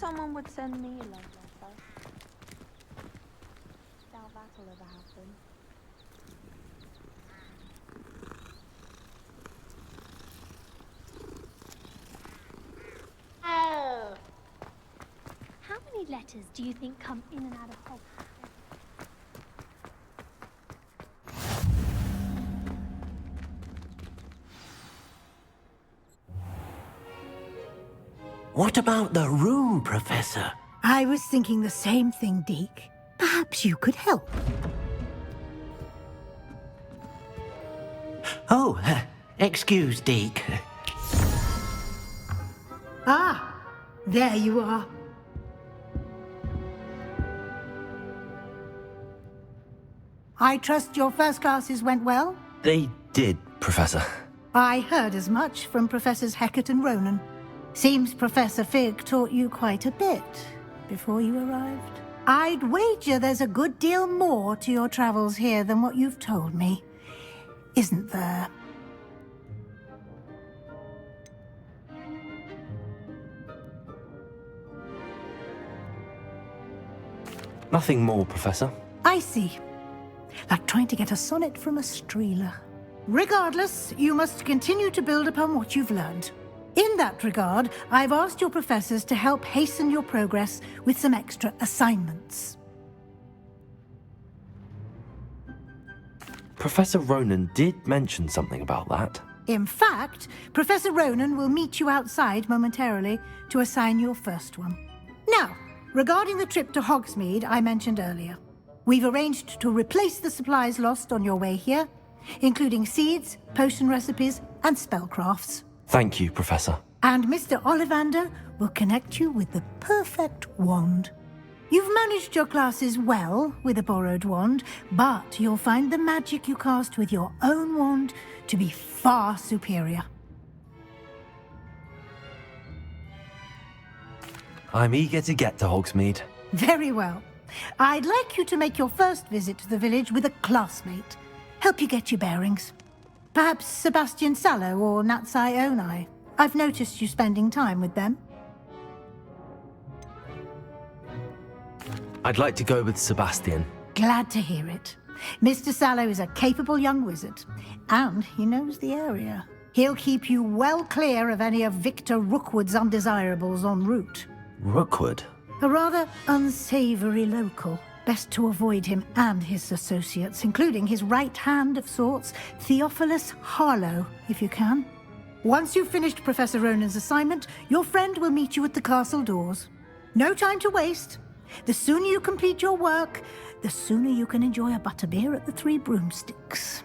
someone would send me a love letter. Doubt that'll ever happen. Oh. How many letters do you think come in and out of Hogwarts? What about the room, Professor? I was thinking the same thing, Deke. Perhaps you could help. Oh, excuse, Deke. Ah, there you are. I trust your first classes went well? They did, Professor. I heard as much from Professors Hecat and Ronan. Seems Professor Fig taught you quite a bit before you arrived. I'd wager there's a good deal more to your travels here than what you've told me. Isn't there? Nothing more, Professor. I see. Like trying to get a sonnet from a streeler. Regardless, you must continue to build upon what you've learned. In that regard, I've asked your professors to help hasten your progress with some extra assignments. Professor Ronan did mention something about that. In fact, Professor Ronan will meet you outside momentarily to assign your first one. Now, regarding the trip to Hogsmeade I mentioned earlier, we've arranged to replace the supplies lost on your way here, including seeds, potion recipes, and spellcrafts. Thank you, Professor. And Mr. Ollivander will connect you with the perfect wand. You've managed your classes well with a borrowed wand, but you'll find the magic you cast with your own wand to be far superior. I'm eager to get to Hogsmeade. Very well. I'd like you to make your first visit to the village with a classmate. Help you get your bearings. Perhaps Sebastian Sallow or Natsai Onai. I've noticed you spending time with them. I'd like to go with Sebastian. Glad to hear it. Mr. Sallow is a capable young wizard, and he knows the area. He'll keep you well clear of any of Victor Rookwood's undesirables en route. Rookwood? A rather unsavory local. Best to avoid him and his associates, including his right hand of sorts, Theophilus Harlow, if you can. Once you've finished Professor Ronan's assignment, your friend will meet you at the castle doors. No time to waste. The sooner you complete your work, the sooner you can enjoy a butterbeer at the Three Broomsticks.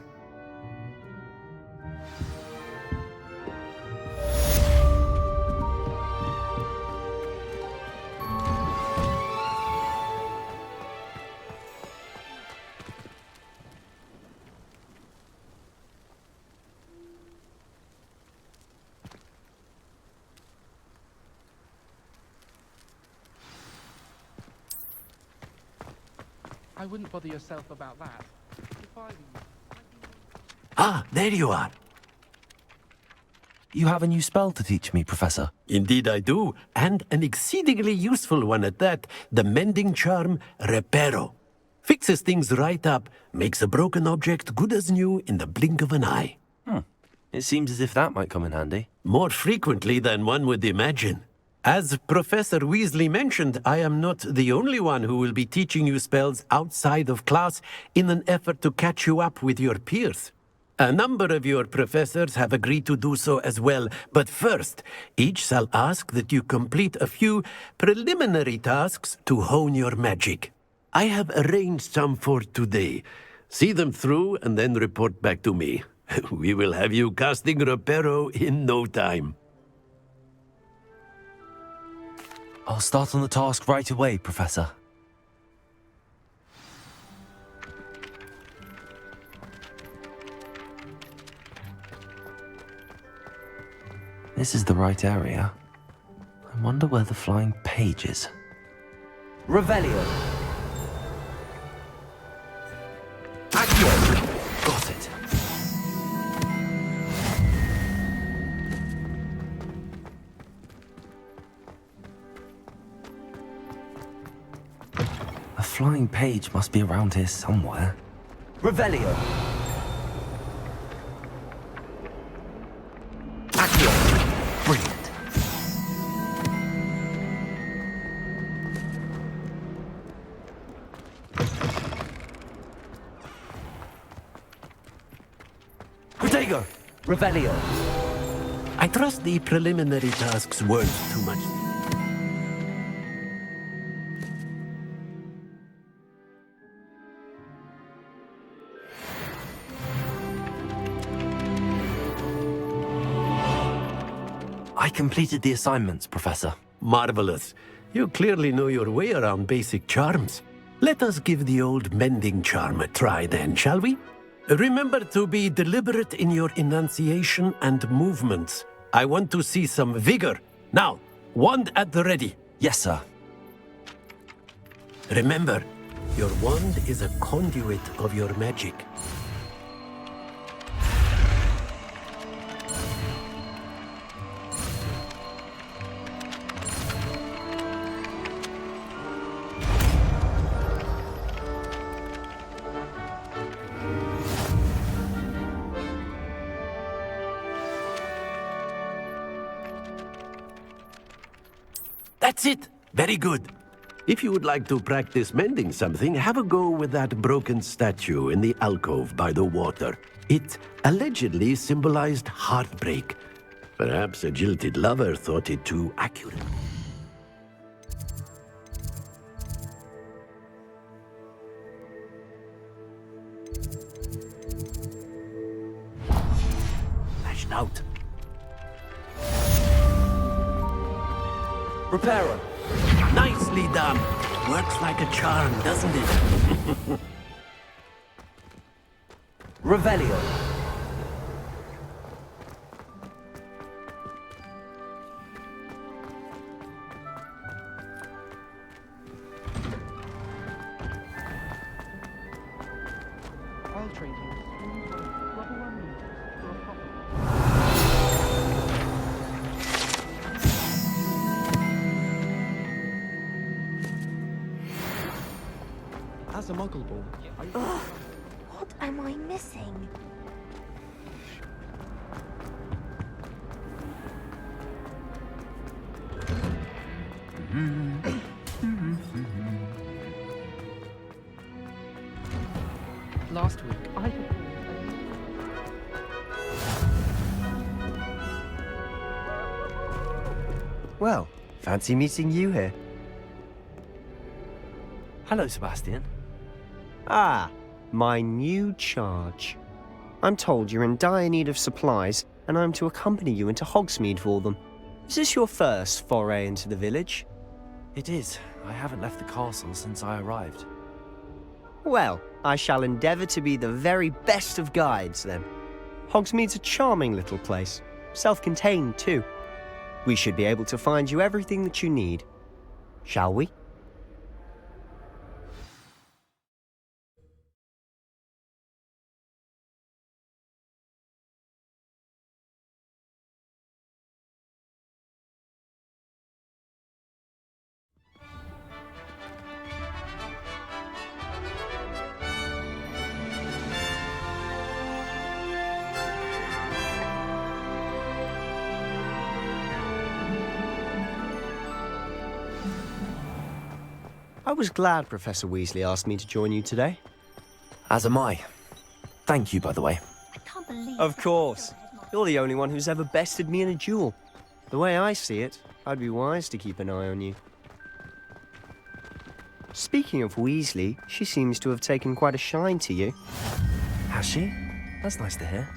I wouldn't bother yourself about that. Ah, there you are. You have a new spell to teach me, Professor. Indeed I do, and an exceedingly useful one at that. The mending charm, Reparo. Fixes things right up, makes a broken object good as new in the blink of an eye. It seems as if that might come in handy. More frequently than one would imagine. As Professor Weasley mentioned, I am not the only one who will be teaching you spells outside of class in an effort to catch you up with your peers. A number of your professors have agreed to do so as well, but first, each shall ask that you complete a few preliminary tasks to hone your magic. I have arranged some for today. See them through and then report back to me. We will have you casting Reparo in no time. I'll start on the task right away, Professor. This is the right area. I wonder where the flying page is. Revelio. Accio! Got it. flying page must be around here somewhere. Revelio. Accio. Brilliant. Protego. Revelio. I trust the preliminary tasks weren't too much. I completed the assignments, Professor. Marvelous. You clearly know your way around basic charms. Let us give the old mending charm a try then, shall we? Remember to be deliberate in your enunciation and movements. I want to see some vigor. Now, wand at the ready. Yes, sir. Remember, your wand is a conduit of your magic. That's it! Very good. If you would like to practice mending something, have a go with that broken statue in the alcove by the water. It allegedly symbolized heartbreak. Perhaps a jilted lover thought it too accurate. Lashed out. Reparo. Nicely done. Works like a charm, doesn't it? Revelio. I'll trade you a smooth level 1 move for a proper. As a muggle ball, What am I missing? last week I Well, fancy meeting you here. Hello, Sebastian. Ah, my new charge. I'm told you're in dire need of supplies, and I'm to accompany you into Hogsmeade for them. Is this your first foray into the village? It is. I haven't left the castle since I arrived. Well, I shall endeavour to be the very best of guides, then. Hogsmeade's a charming little place, self-contained too. We should be able to find you everything that you need. Shall we? I was glad Professor Weasley asked me to join you today. As am I. Thank you, by the way. I can't believe Of that course. Headmaster. You're the only one who's ever bested me in a duel. The way I see it, I'd be wise to keep an eye on you. Speaking of Weasley, she seems to have taken quite a shine to you. Has she? That's nice to hear.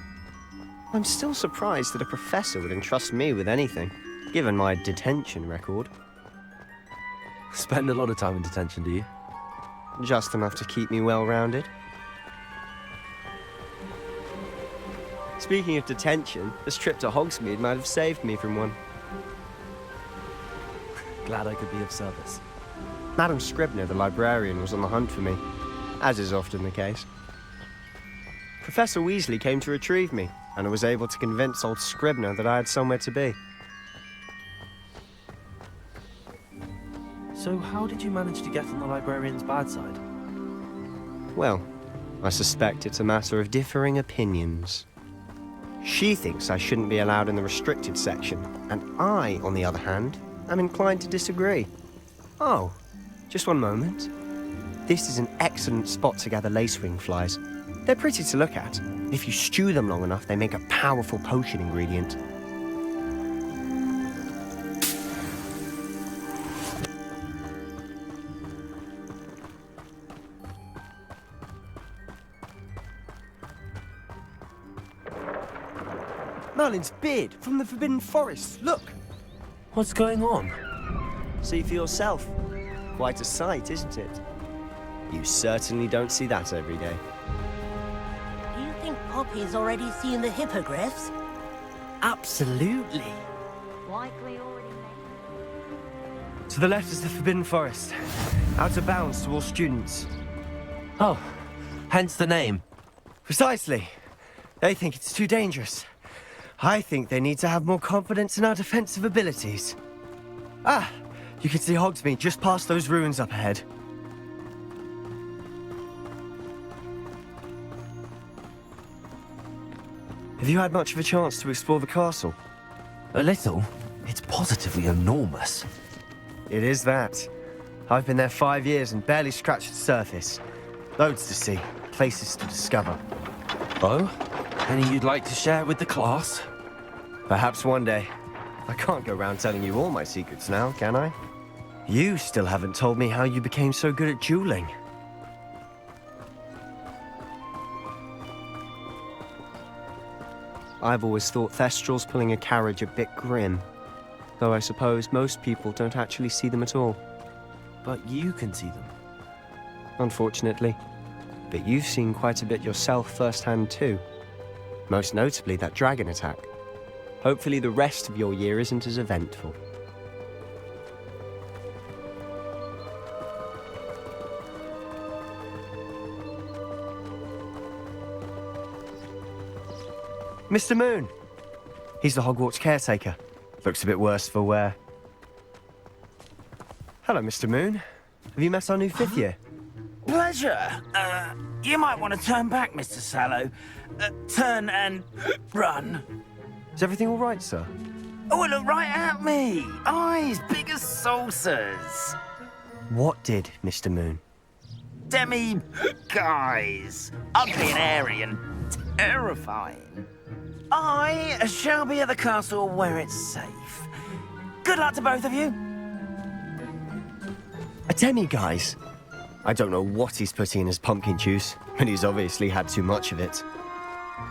I'm still surprised that a professor would entrust me with anything, given my detention record. Spend a lot of time in detention, do you? Just enough to keep me well-rounded. Speaking of detention, this trip to Hogsmeade might have saved me from one. Glad I could be of service. Madam Scribner, the librarian, was on the hunt for me, as is often the case. Professor Weasley came to retrieve me, and I was able to convince old Scribner that I had somewhere to be. So how did you manage to get on the librarian's bad side? Well, I suspect it's a matter of differing opinions. She thinks I shouldn't be allowed in the restricted section, and I, on the other hand, am inclined to disagree. Oh, just one moment. This is an excellent spot to gather lacewing flies. They're pretty to look at. If you stew them long enough, they make a powerful potion ingredient. Merlin's beard from the Forbidden Forest. Look! What's going on? See for yourself. Quite a sight, isn't it? You certainly don't see that every day. Do you think Poppy's already seen the hippogriffs? Absolutely. Likely already made. To the left is the Forbidden Forest. Out of bounds to all students. Oh, hence the name. Precisely. They think it's too dangerous. I think they need to have more confidence in our defensive abilities. Ah, you can see Hogsmeade just past those ruins up ahead. Have you had much of a chance to explore the castle? A little. It's positively enormous. It is that. I've been there 5 years and barely scratched the surface. Loads to see, places to discover. Oh? Any you'd like to share with the class? Perhaps one day. I can't go around telling you all my secrets now, can I? You still haven't told me how you became so good at dueling. I've always thought Thestrals pulling a carriage a bit grim. Though I suppose most people don't actually see them at all. But you can see them. Unfortunately. But you've seen quite a bit yourself firsthand too. Most notably that dragon attack. Hopefully the rest of your year isn't as eventful. Mr. Moon! He's the Hogwarts caretaker. Looks a bit worse for wear. Hello, Mr. Moon. Have you met our new fifth year? Pleasure. You might want to turn back, Mr. Sallow. Turn and run. Is everything all right, sir? Oh, look right at me. Eyes big as saucers. What did, Mr. Moon? Guys. Ugly and airy and terrifying. I shall be at the castle where it's safe. Good luck to both of you. A demi-guise? I don't know what he's putting in his pumpkin juice, but he's obviously had too much of it.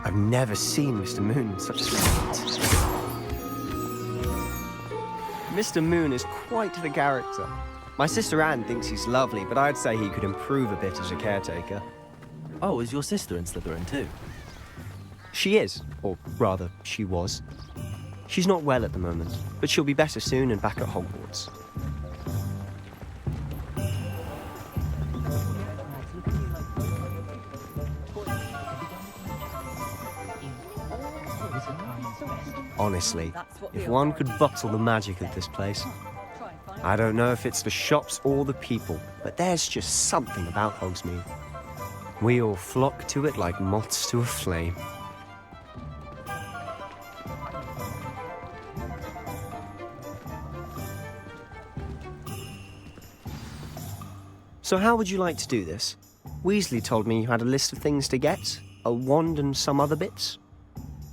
I've never seen Mr. Moon in such a state. Mr. Moon is quite the character. My sister Anne thinks he's lovely, but I'd say he could improve a bit as a caretaker. Oh, is your sister in Slytherin too? She is, or rather, she was. She's not well at the moment, but she'll be better soon and back at Hogwarts. Honestly, if one could bottle the magic of this place. I don't know if it's the shops or the people, but there's just something about Hogsmeade. We all flock to it like moths to a flame. So how would you like to do this? Weasley told me you had a list of things to get, a wand and some other bits.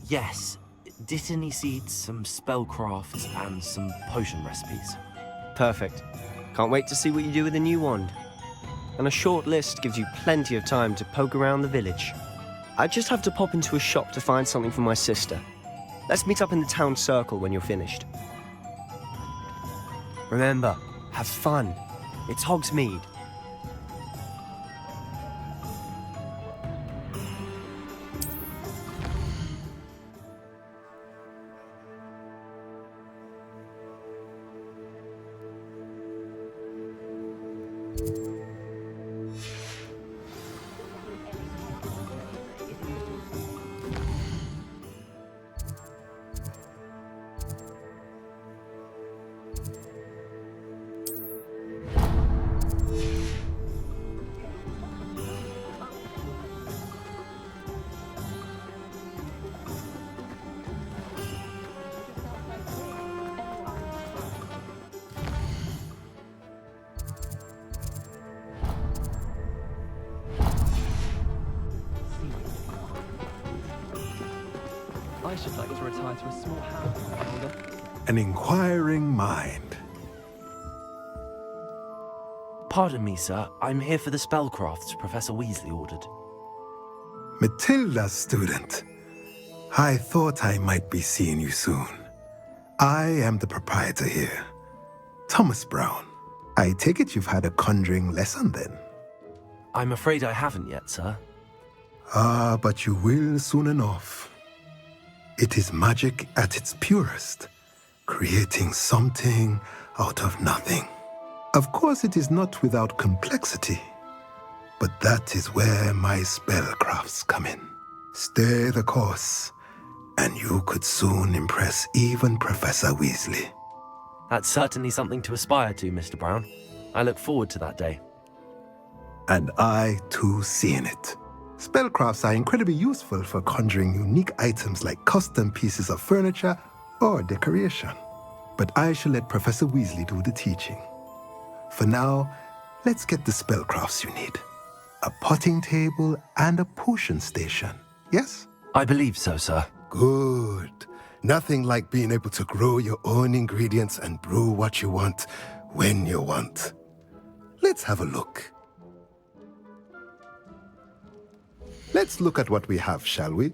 Yes. Dittany seeds, some spellcrafts, and some potion recipes. Perfect. Can't wait to see what you do with the new wand. And a short list gives you plenty of time to poke around the village. I just have to pop into a shop to find something for my sister. Let's meet up in the town circle when you're finished. Remember, have fun. It's Hogsmeade. I should like to retire to a small house when I'm older. An inquiring mind. Pardon me, sir. I'm here for the spellcrafts Professor Weasley ordered. Matilda's student. I thought I might be seeing you soon. I am the proprietor here, Thomas Brown. I take it you've had a conjuring lesson then? I'm afraid I haven't yet, sir. Ah, but you will soon enough. It is magic at its purest, creating something out of nothing. Of course, it is not without complexity, but that is where my spellcrafts come in. Stay the course, and you could soon impress even Professor Weasley. That's certainly something to aspire to, Mr. Brown. I look forward to that day. And I, too, seeing it. Spellcrafts are incredibly useful for conjuring unique items like custom pieces of furniture or decoration. But I shall let Professor Weasley do the teaching. For now, let's get the spellcrafts you need. A potting table and a potion station, yes? I believe so, sir. Good. Nothing like being able to grow your own ingredients and brew what you want when you want. Let's have a look. Let's look at what we have, shall we?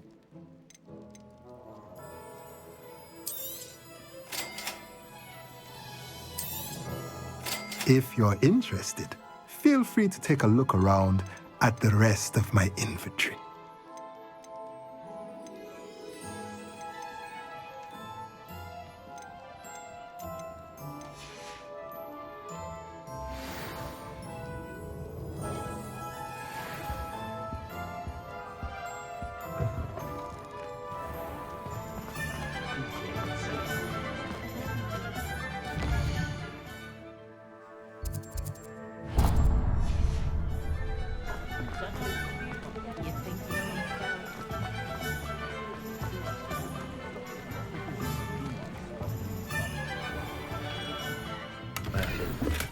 If you're interested, feel free to take a look around at the rest of my inventory.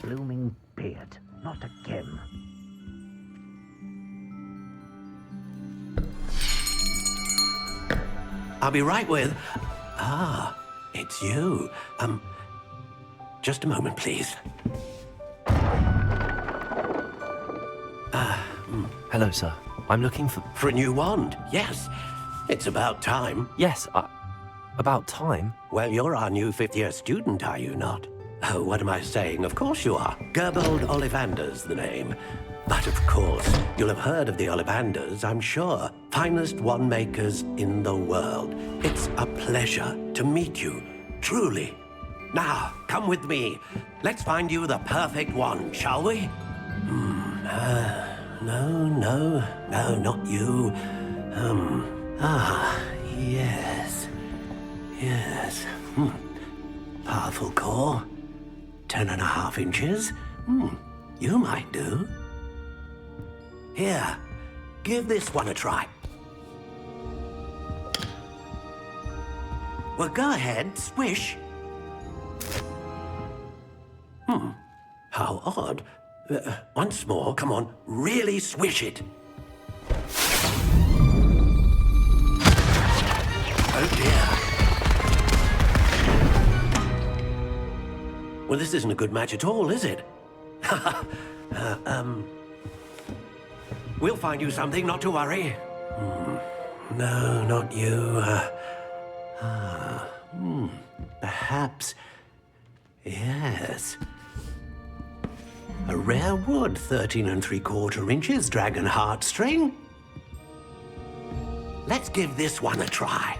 Blooming beard. Not again. I'll be right with... Ah, it's you. Just a moment, please. Hello, sir. I'm looking for... For a new wand, yes. It's about time. Yes, about time? Well, you're our new fifth-year student, are you not? Oh, what am I saying? Of course you are. Gerbold Ollivander's the name. But of course, you'll have heard of the Ollivanders, I'm sure. Finest wand makers in the world. It's a pleasure to meet you, truly. Now, come with me. Let's find you the perfect wand, shall we? No, not you. Yes. Powerful core. 10.5 inches. You might do. Here, give this one a try. Well, go ahead, swish. How odd. Once more, come on, really swish it. Oh dear. Well, this isn't a good match at all, is it? We'll find you something, not to worry. No, not you. Perhaps... Yes. A rare wood, 13 3/4 inches, dragon heartstring. Let's give this one a try.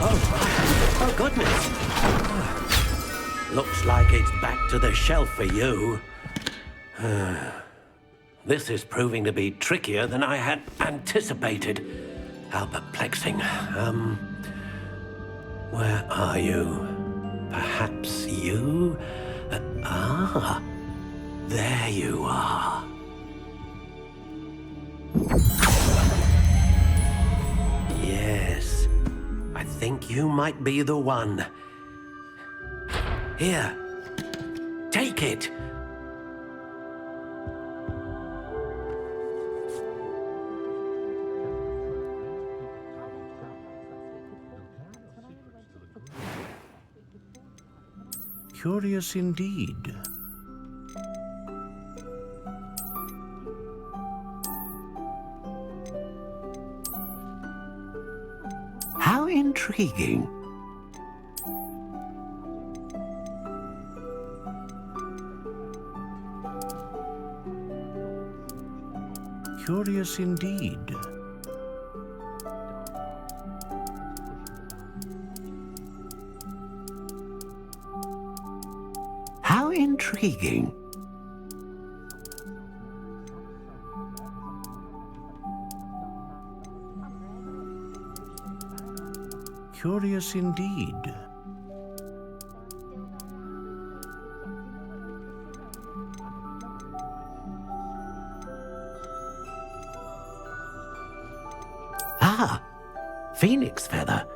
Oh, goodness. Looks like it's back to the shelf for you. This is proving to be trickier than I had anticipated. How perplexing. Where are you? Perhaps you? There you are. Yes, I think you might be the one. Here, take it. Curious indeed. How intriguing. Curious indeed. How intriguing. Curious indeed. Ah, phoenix feather.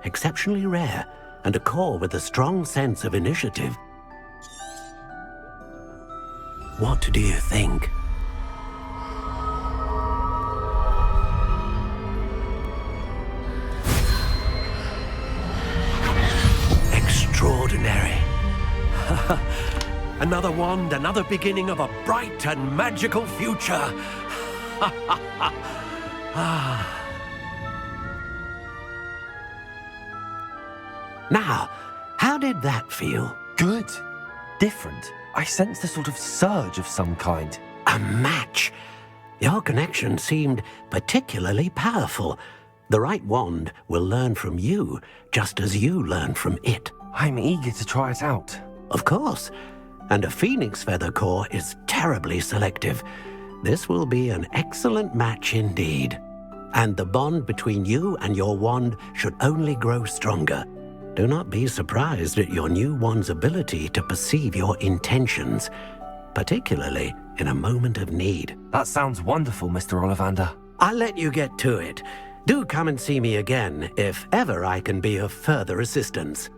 Exceptionally rare, and a core with a strong sense of initiative. What do you think? Extraordinary. Another wand, another beginning of a bright and magical future. Now, how did that feel? Good. Different. I sensed a sort of surge of some kind. A match. Your connection seemed particularly powerful. The right wand will learn from you, just as you learn from it. I'm eager to try it out. Of course. And a phoenix feather core is terribly selective. This will be an excellent match indeed. And the bond between you and your wand should only grow stronger. Do not be surprised at your new wand's ability to perceive your intentions, particularly in a moment of need. That sounds wonderful, Mr. Ollivander. I'll let you get to it. Do come and see me again if ever I can be of further assistance.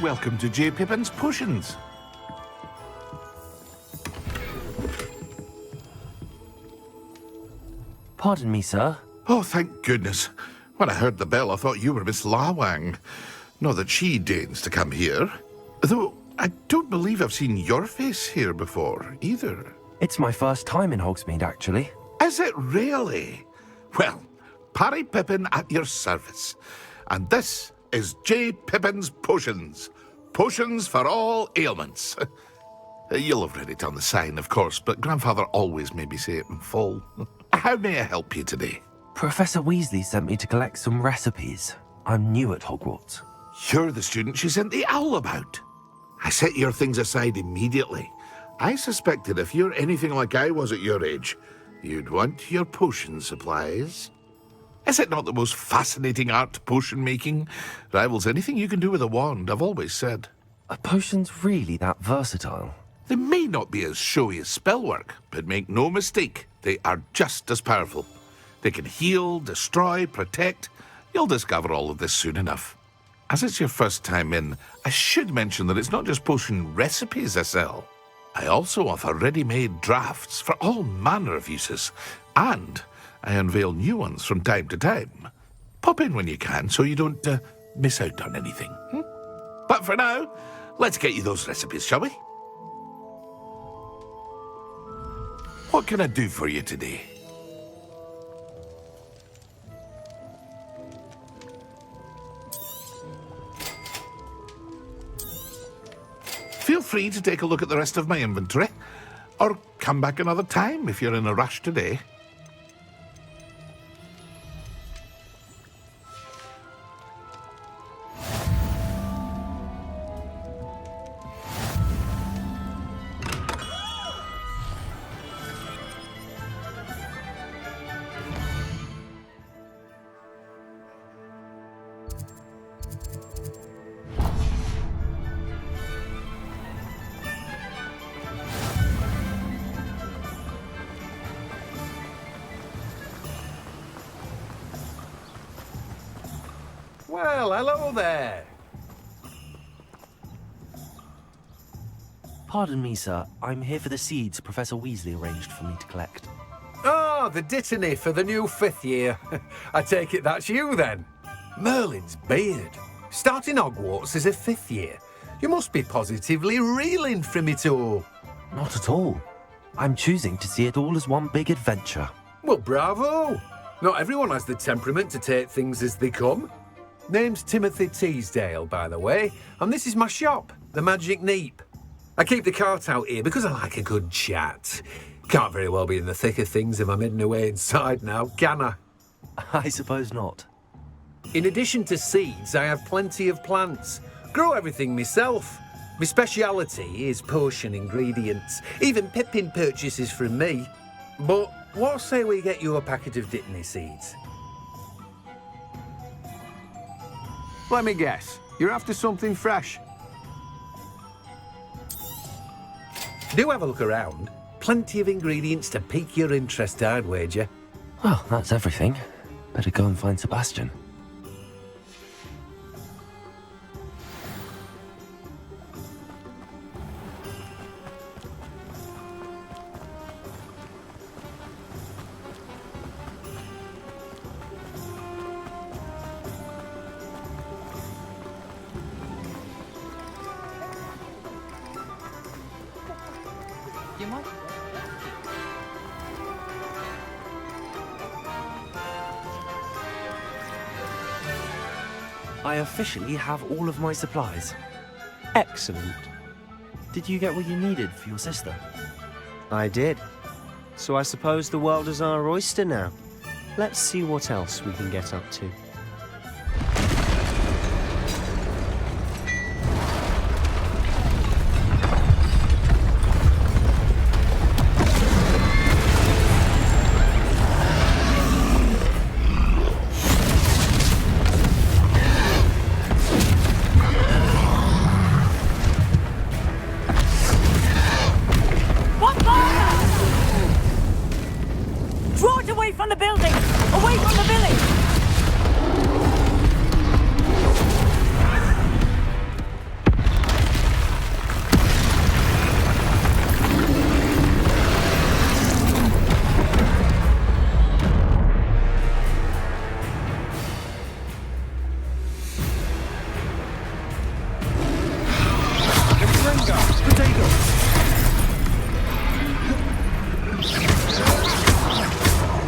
Welcome to J. Pippin's Potions. Pardon me, sir. Oh, thank goodness. When I heard the bell, I thought you were Miss Lawang. Not that she deigns to come here. Though, I don't believe I've seen your face here before, either. It's my first time in Hogsmeade, actually. Is it really? Well, Parry Pippin at your service. And this is J. Pippin's Potions. Potions for all ailments. You'll have read it on the sign, of course, but Grandfather always made me say it in full. How may I help you today? Professor Weasley sent me to collect some recipes. I'm new at Hogwarts. You're the student she sent the owl about. I set your things aside immediately. I suspected if you're anything like I was at your age, you'd want your potion supplies. Is it not the most fascinating art, potion making? Rivals anything you can do with a wand, I've always said. Are potions really that versatile? They may not be as showy as spellwork, but make no mistake, they are just as powerful. They can heal, destroy, protect. You'll discover all of this soon enough. As it's your first time in, I should mention that it's not just potion recipes I sell. I also offer ready-made drafts for all manner of uses, and I unveil new ones from time to time. Pop in when you can so you don't miss out on anything. But for now, let's get you those recipes, shall we? What can I do for you today? Feel free to take a look at the rest of my inventory, or come back another time if you're in a rush today. Well, hello there. Pardon me, sir. I'm here for the seeds Professor Weasley arranged for me to collect. Ah, the dittany for the new 5th year. I take it that's you, then. Merlin's beard. Starting Hogwarts as a 5th year. You must be positively reeling from it all. Not at all. I'm choosing to see it all as one big adventure. Well, bravo. Not everyone has the temperament to take things as they come. Name's Timothy Teasdale, by the way, and this is my shop, the Magic Neep. I keep the cart out here because I like a good chat. Can't very well be in the thick of things if I'm hidden away inside now, can I? I suppose not. In addition to seeds, I have plenty of plants. Grow everything myself. My speciality is potion ingredients. Even Pippin purchases from me. But what say we get you a packet of dittany seeds? Let me guess. You're after something fresh. Do have a look around. Plenty of ingredients to pique your interest, I'd wager. Well, that's everything. Better go and find Sebastian. You might. I officially have all of my supplies. Excellent. Did you get what you needed for your sister? I did. So I suppose the world is our oyster now. Let's see what else we can get up to. Draw it away from the building! Away from the village!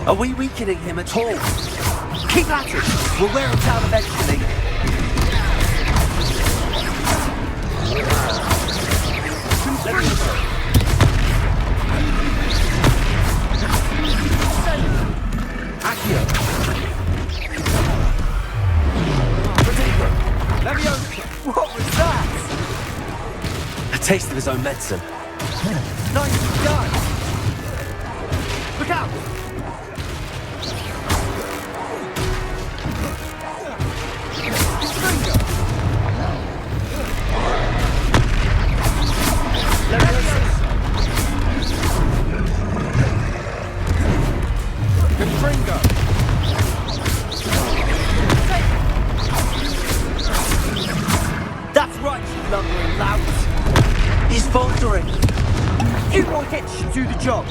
Are we weakening him at all? Keep at it! We'll wear him down eventually. Accio! Leviosa! What was that? A taste of his own medicine. Nicely done! Look out! That's right, you lumbering louts. He's faltering. Few more hits should do the job.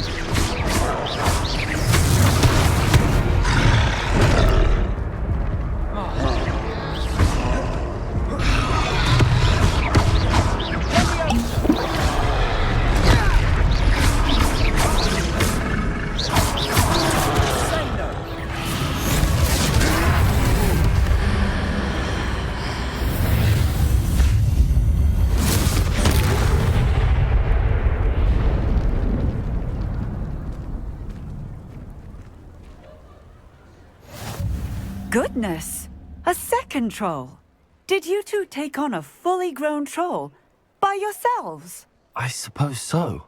Goodness! A second troll! Did you two take on a fully grown troll? By yourselves? I suppose so.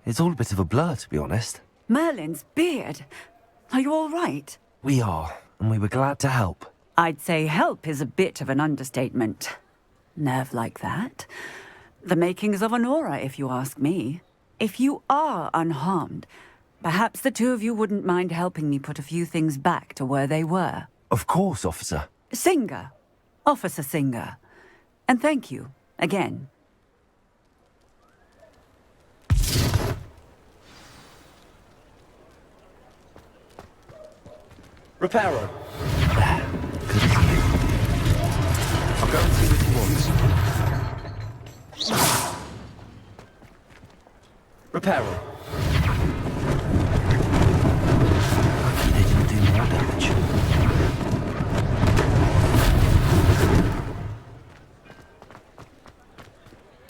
It's all a bit of a blur, to be honest. Merlin's beard. Are you all right? We are, and we were glad to help. I'd say help is a bit of an understatement. Nerve like that. The makings of an aura, if you ask me. If you are unharmed, perhaps the two of you wouldn't mind helping me put a few things back to where they were. Of course, officer. Singer, Officer Singer. And thank you, again. Reparo. I'll go and see what he wants. Reparo. They didn't do more damage.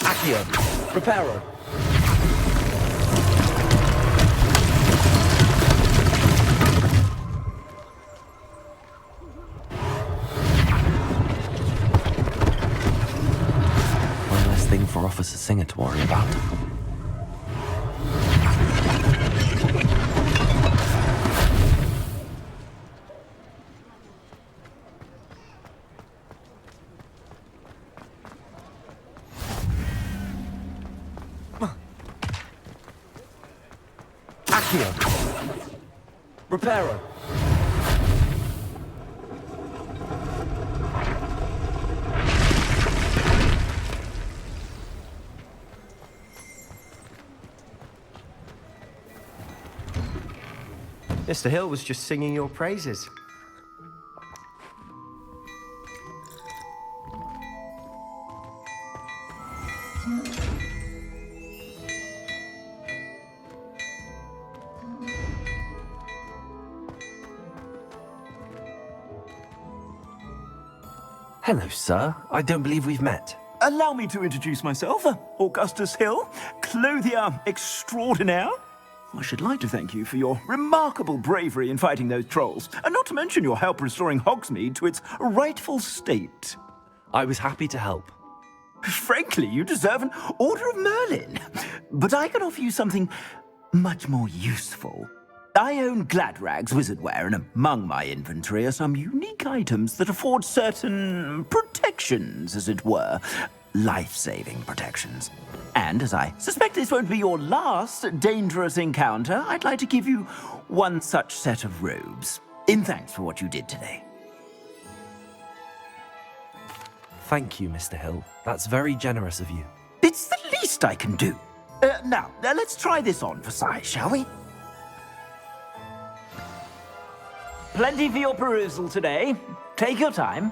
Accio. Reparo. One less thing for Officer Singer to worry about. Accio. Reparo. Mr. Hill was just singing your praises. Hello, sir. I don't believe we've met. Allow me to introduce myself, Augustus Hill, clothier extraordinaire. I should like to thank you for your remarkable bravery in fighting those trolls, and not to mention your help restoring Hogsmeade to its rightful state. I was happy to help. Frankly, you deserve an Order of Merlin. But I can offer you something much more useful. I own Gladrag's wizardware, and among my inventory are some unique items that afford certain protections, as it were. Life-saving protections. And as I suspect this won't be your last dangerous encounter, I'd like to give you one such set of robes, in thanks for what you did today. Thank you, Mr. Hill. That's very generous of you. It's the least I can do. Now, let's try this on for size, shall we? Plenty for your perusal today. Take your time.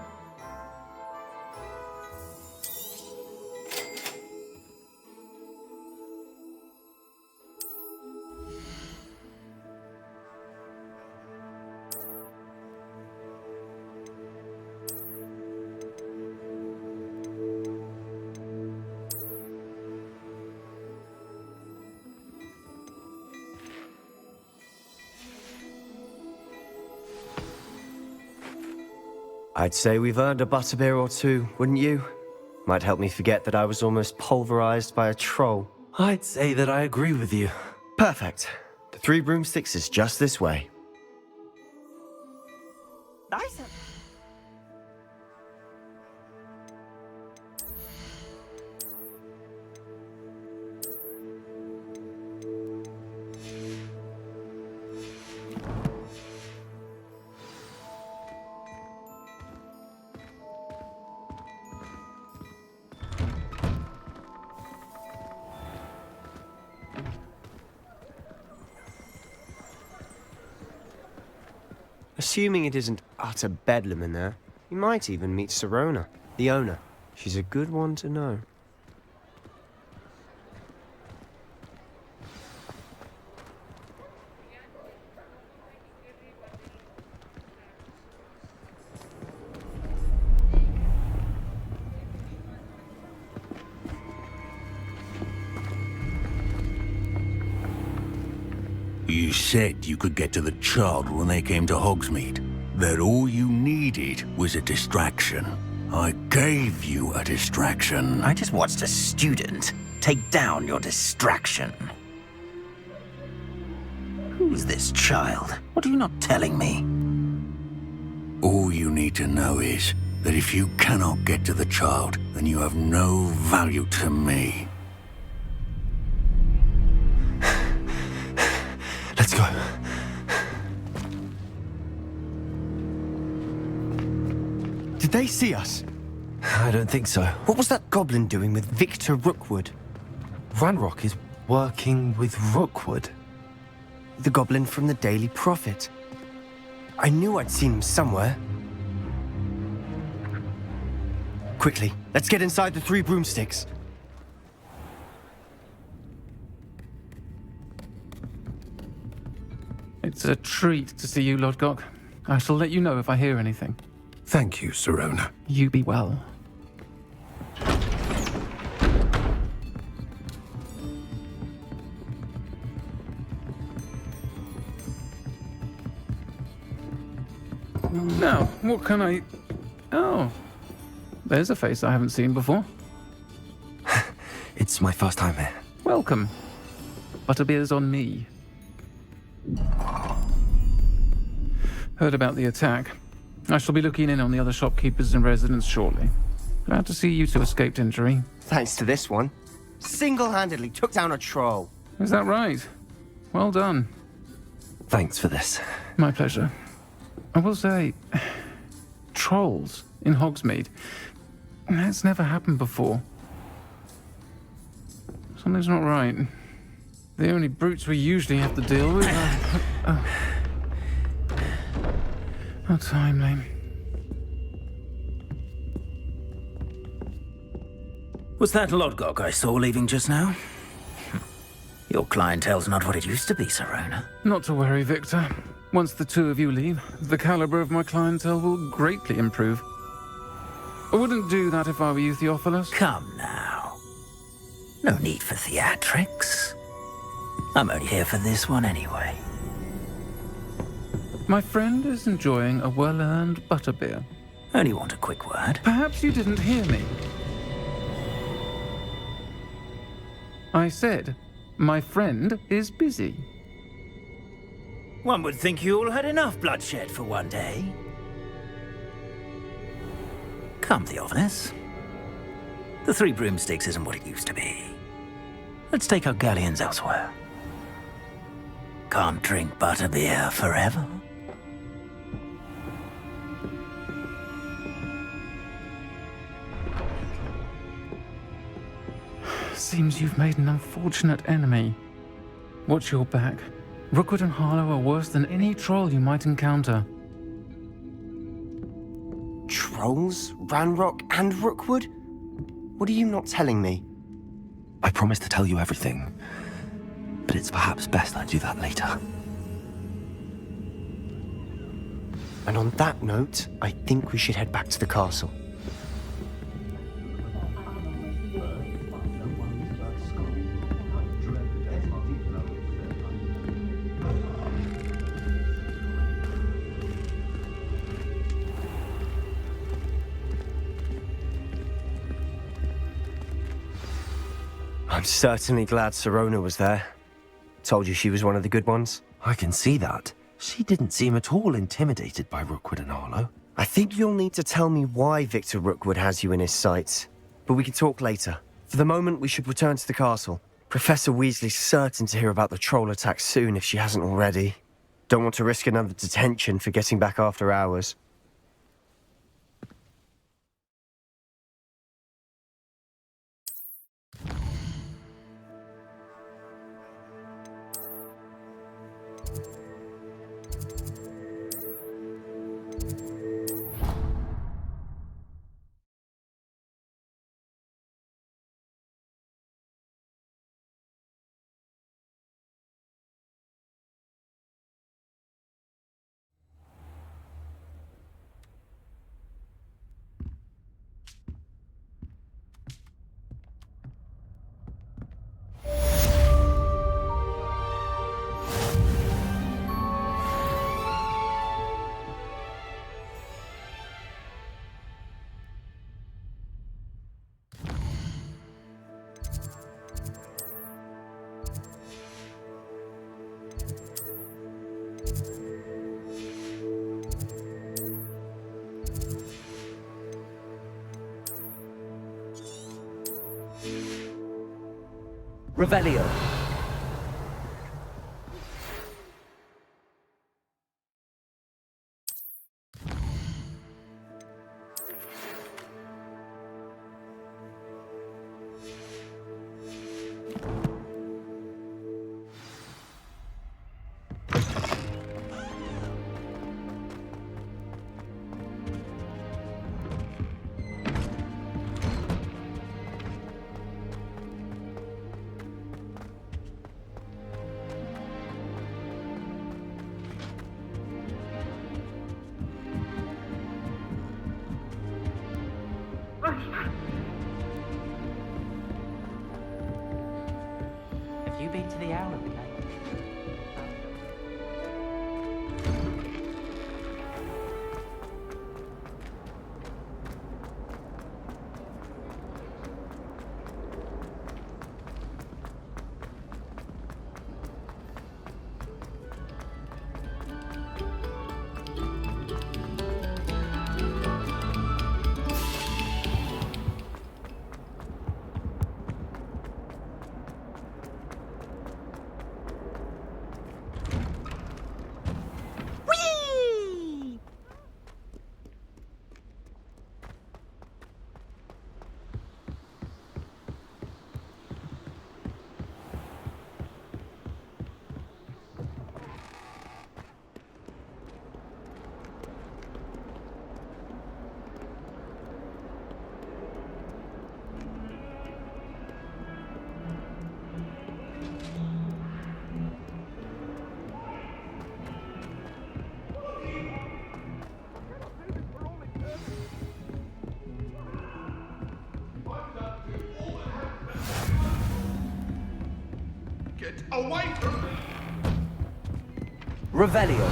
I'd say we've earned a butterbeer or two, wouldn't you? Might help me forget that I was almost pulverized by a troll. I'd say that I agree with you. Perfect. The 3 broomsticks is just this way. Nice. Assuming it isn't utter bedlam in there, you might even meet Serona, the owner. She's a good one to know. You said you could get to the child when they came to Hogsmeade. That all you needed was a distraction. I gave you a distraction. I just watched a student take down your distraction. Who's this child? What are you not telling me? All you need to know is that if you cannot get to the child, then you have no value to me. Let's go. Did they see us? I don't think so. What was that goblin doing with Victor Rookwood? Ranrock is working with Rookwood. The goblin from the Daily Prophet. I knew I'd seen him somewhere. Quickly, let's get inside the 3 broomsticks. It's a treat to see you, Lodgok. I shall let you know if I hear anything. Thank you, Sirona. You be well. Now, what can I... Oh, there's a face I haven't seen before. It's my first time here. Welcome. Butterbeer's on me. Heard about the attack. I shall be looking in on the other shopkeepers and residents shortly. Glad to see you two escaped injury. Thanks to this one. Single-handedly took down a troll. Is that right? Well done. Thanks for this. My pleasure. I will say, trolls in Hogsmeade. That's never happened before. Something's not right. The only brutes we usually have to deal with are... How timely. Was that Lodgok I saw leaving just now? Your clientele's not what it used to be, Sirona. Not to worry, Victor. Once the 2 of you leave, the caliber of my clientele will greatly improve. I wouldn't do that if I were you, Theophilus. Come now. No need for theatrics. I'm only here for this one anyway. My friend is enjoying a well-earned butterbeer. Only want a quick word. Perhaps you didn't hear me. I said, my friend is busy. One would think you all had enough bloodshed for one day. Come, Theophilus. The 3 broomsticks isn't what it used to be. Let's take our galleons elsewhere. Can't drink butterbeer forever. Seems you've made an unfortunate enemy. Watch your back. Rookwood and Harlow are worse than any troll you might encounter. Trolls? Ranrock and Rookwood? What are you not telling me? I promised to tell you everything, but it's perhaps best I do that later. And on that note, I think we should head back to the castle. I'm certainly glad Sirona was there. Told you she was one of the good ones. I can see that. She didn't seem at all intimidated by Rookwood and Harlow. I think you'll need to tell me why Victor Rookwood has you in his sights. But we can talk later. For the moment, we should return to the castle. Professor Weasley's certain to hear about the troll attack soon if she hasn't already. Don't want to risk another detention for getting back after hours. Revelio. You been to the Owlery, mate? Get away from me! Revelio.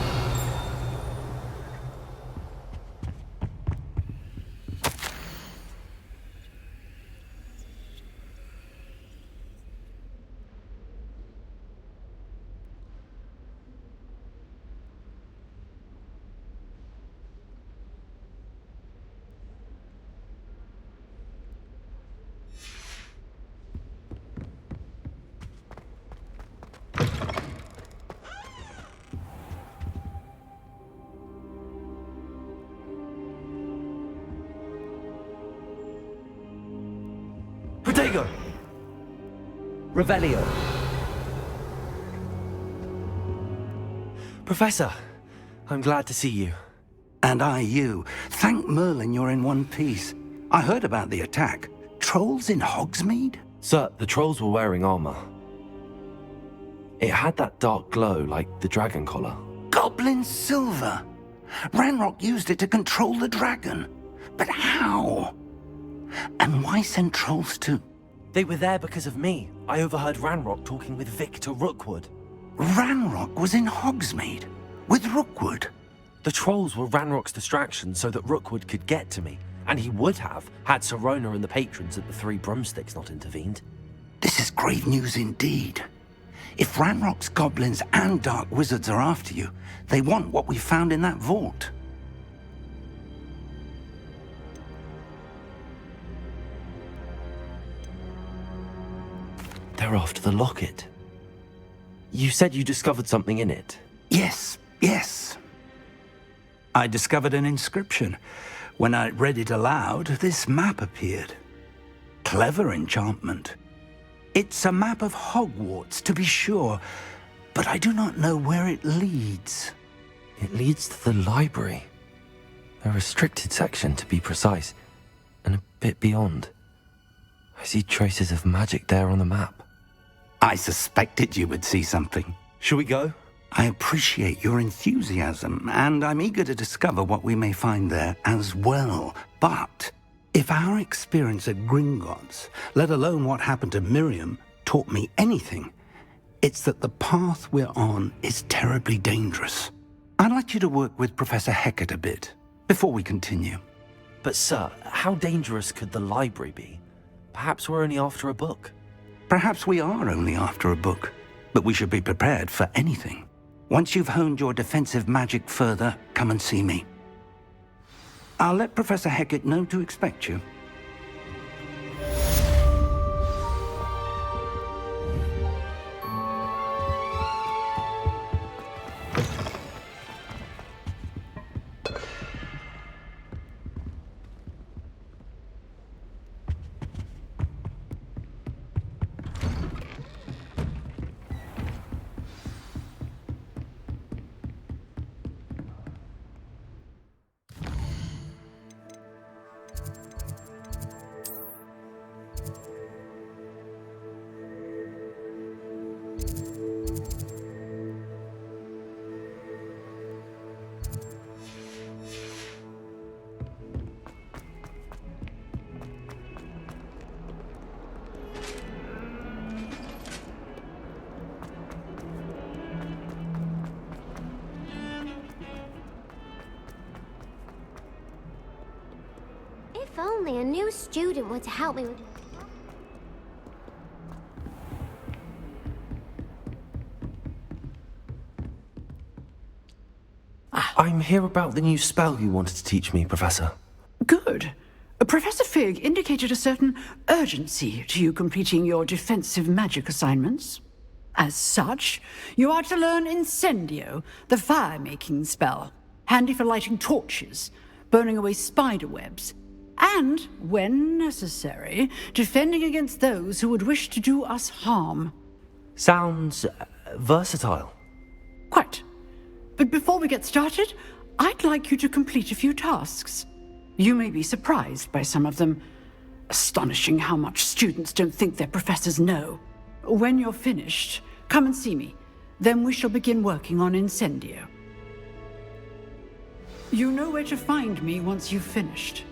Protego! Revelio. Professor, I'm glad to see you. And I you. Thank Merlin you're in one piece. I heard about the attack. Trolls in Hogsmeade? Sir, the trolls were wearing armor. It had that dark glow like the dragon collar. Goblin silver! Ranrock used it to control the dragon. But how? And why send trolls to... They were there because of me. I overheard Ranrock talking with Victor Rookwood. Ranrock was in Hogsmeade? With Rookwood? The trolls were Ranrock's distraction so that Rookwood could get to me. And he would have, had Sirona and the patrons at the Three Broomsticks not intervened. This is grave news indeed. If Ranrock's goblins and dark wizards are after you, they want what we found in that vault. They're after the locket. You said you discovered something in it. Yes. I discovered an inscription. When I read it aloud, this map appeared. Clever enchantment. It's a map of Hogwarts, to be sure, but I do not know where it leads. It leads to the library. A restricted section, to be precise, and a bit beyond. I see traces of magic there on the map. I suspected you would see something. Shall we go? I appreciate your enthusiasm, and I'm eager to discover what we may find there as well. But if our experience at Gringotts, let alone what happened to Miriam, taught me anything, it's that the path we're on is terribly dangerous. I'd like you to work with Professor Hecat a bit, before we continue. But sir, how dangerous could the library be? Perhaps we're only after a book. Perhaps we are only after a book, but we should be prepared for anything. Once you've honed your defensive magic further, come and see me. I'll let Professor Hecat know to expect you. If only a new student were to help me with... I'm here about the new spell you wanted to teach me, Professor. Good. Professor Fig indicated a certain urgency to you completing your defensive magic assignments. As such, you are to learn Incendio, the fire-making spell, handy for lighting torches, burning away spider webs, and, when necessary, defending against those who would wish to do us harm. Sounds versatile. Quite. But before we get started, I'd like you to complete a few tasks. You may be surprised by some of them. Astonishing how much students don't think their professors know. When you're finished, come and see me. Then we shall begin working on Incendio. You know where to find me once you've finished.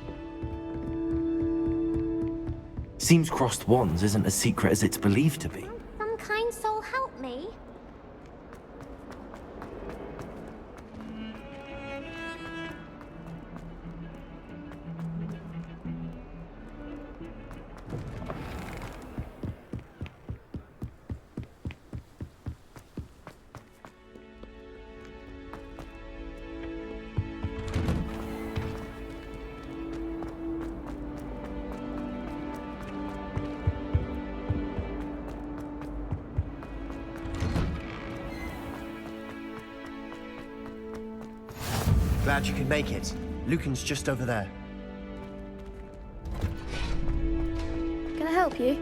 Seems crossed wands isn't as secret as it's believed to be. Some kind soul help me? Glad you could make it. Lucan's just over there. Can I help you?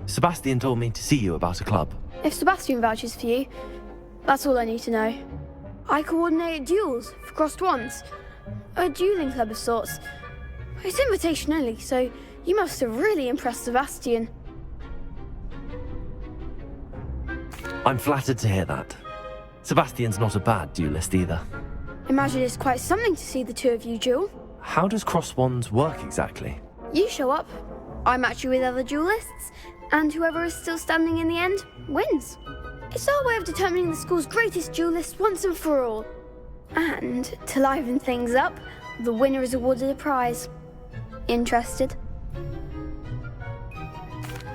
Sebastian told me to see you about a club. If Sebastian vouches for you, that's all I need to know. I coordinate duels for crossed wands. A dueling club of sorts. It's invitation only, so you must have really impressed Sebastian. I'm flattered to hear that. Sebastian's not a bad duelist either. Imagine it's quite something to see the two of you duel. How does cross wands work exactly? You show up, I match you with other duelists, and whoever is still standing in the end wins. It's our way of determining the school's greatest duelist once and for all. And to liven things up, the winner is awarded a prize. Interested?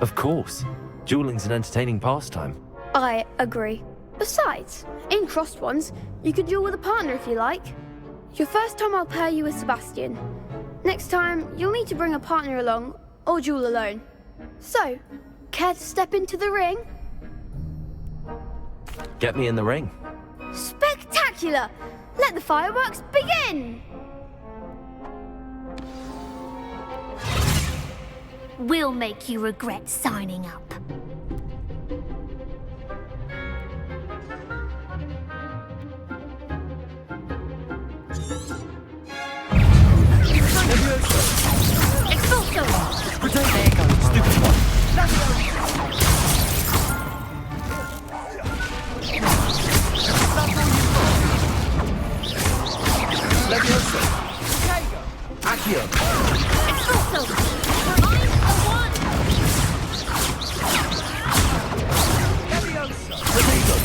Of course. Dueling's an entertaining pastime. I agree. Besides, in crossed ones, you can duel with a partner if you like. Your first time I'll pair you with Sebastian. Next time, you'll need to bring a partner along, or duel alone. So, care to step into the ring? Get me in the ring. Spectacular! Let the fireworks begin! We'll make you regret signing up. Expulso! There goes, stupid one. Levioso. Accio. Expulso! Remind the one! Levioso.